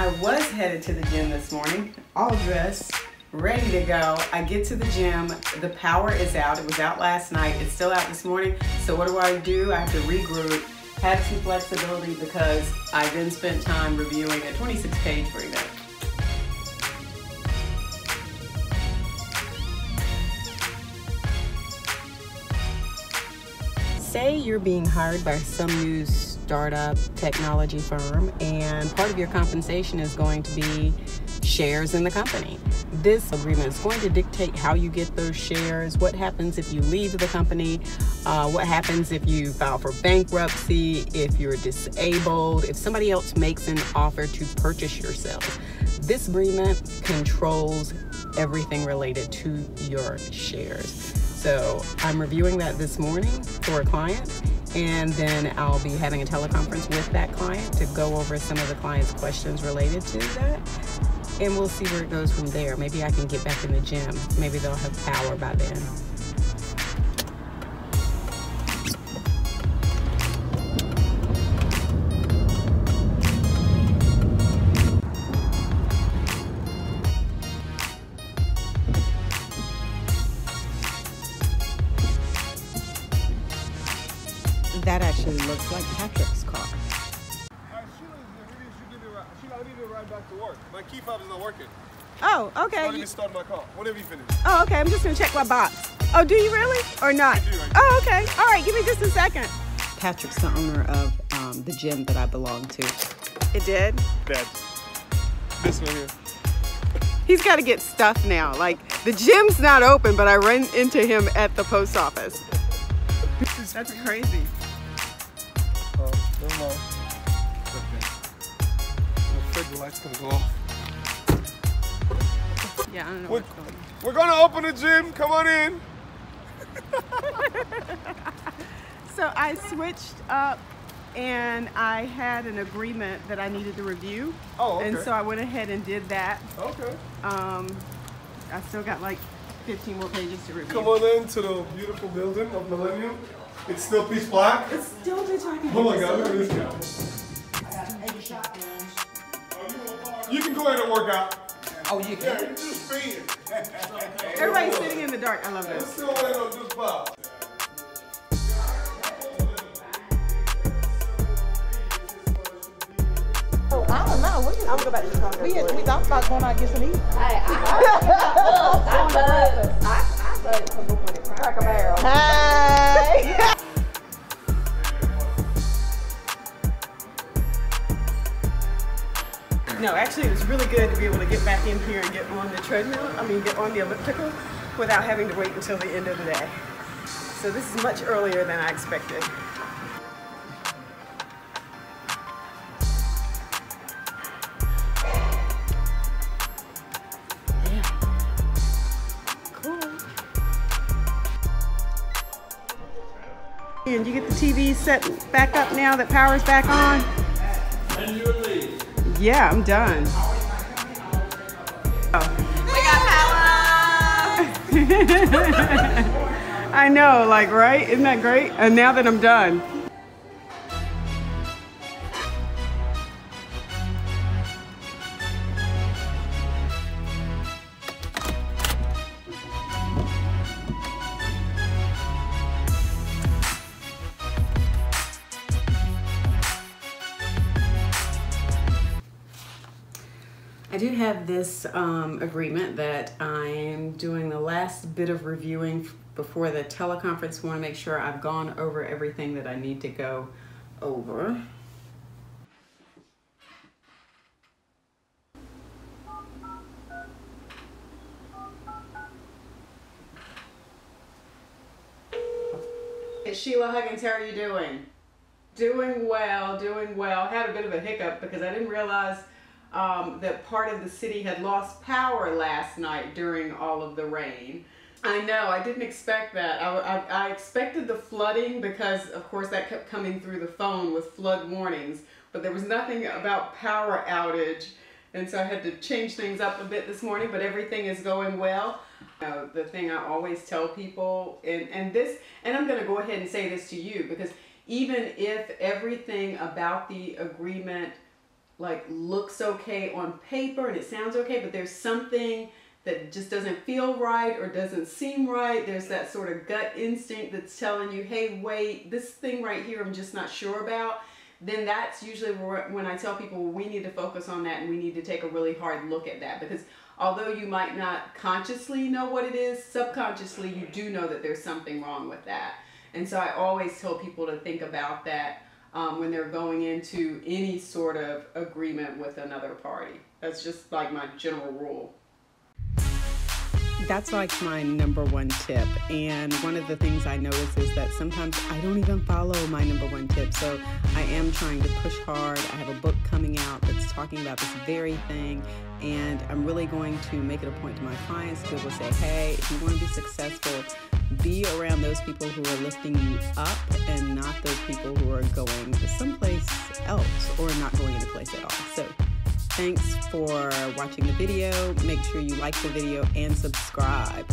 I was headed to the gym this morning, all dressed, ready to go. I get to the gym, the power is out. It was out last night, it's still out this morning. So what do? I have to regroup, had some flexibility because I then spent time reviewing a 26-page agreement. Say you're being hired by some new startup technology firm and part of your compensation is going to be shares in the company. This agreement is going to dictate how you get those shares, what happens if you leave the company, what happens if you file for bankruptcy, if you're disabled, if somebody else makes an offer to purchase your shares. This agreement controls everything related to your shares. So I'm reviewing that this morning for a client, and then I'll be having a teleconference with that client to go over some of the client's questions related to that. And we'll see where it goes from there. Maybe I can get back in the gym. Maybe they'll have power by then. That actually looks like Patrick's car. Sheila, I need to ride back to work. My key fob is not working. Oh, okay. I don't even start my car. Whenever you finish. Oh, okay. I'm just going to check my box. Oh, do you really? Or not? I do, right? Oh, okay. All right. Give me just a second. Patrick's the owner of the gym that I belong to. It did? Dad. This one here. He's got to get stuff now. Like, the gym's not open, but I ran into him at the post office. That's crazy. Oh, never mind. Okay. I'm afraid the light's gonna go off. Yeah, I don't know what's going on. We're gonna open the gym. Come on in. So I switched up and I had an agreement that I needed to review. Oh, okay. And so I went ahead and did that. Okay. I still got like 15 more pages to review. Come on in to the beautiful building of Millennium. It's still pitch black. It's still pitch black. Oh my God, look at this guy. You can go ahead and work out. Oh, you can? Yeah, you just spin. Everybody's sitting in the dark. I love It's this. still waiting on this pop. Oh, I don't know. I'm gonna go back to the car. We talked about going out and get some eat. I Cracker Barrel. Hey! No, actually it was really good to be able to get back in here and get on the treadmill, get on the elliptical without having to wait until the end of the day. So this is much earlier than I expected. Yeah. Cool. And you get the TV set back up now that power's back on? Yeah, I'm done. Oh. We got power! I know, like, right? Isn't that great? And now that I'm done. I do have this agreement that I'm doing the last bit of reviewing before the teleconference. I want to make sure I've gone over everything that I need to go over. Hey, Shelia Huggins, how are you doing? Doing well, doing well. Had a bit of a hiccup because I didn't realize that part of the city had lost power last night during all of the rain. I know, I didn't expect that. I expected the flooding because, of course, that kept coming through the phone with flood warnings, but there was nothing about power outage, and so I had to change things up a bit this morning, but everything is going well. You know, the thing I always tell people, and I'm going to go ahead and say this to you, because even if everything about the agreement like looks okay on paper and it sounds okay, but there's something that just doesn't feel right or doesn't seem right. There's that sort of gut instinct that's telling you, hey, wait, this thing right here I'm just not sure about. Then that's usually when I tell people we need to focus on that and we need to take a really hard look at that, because although you might not consciously know what it is, subconsciously you do know that there's something wrong with that. And so I always tell people to think about that when they're going into any sort of agreement with another party. That's just like my general rule. That's like my number one tip. And one of the things I notice is that sometimes I don't even follow my number one tip. So I am trying to push hard. I have a book coming out that's talking about this very thing. And I'm really going to make it a point to my clients to be able to say, hey, if you want to be successful, be around those people who are lifting you up and not those people who are going someplace else or not going any place at all. So thanks for watching the video. Make sure you like the video and subscribe.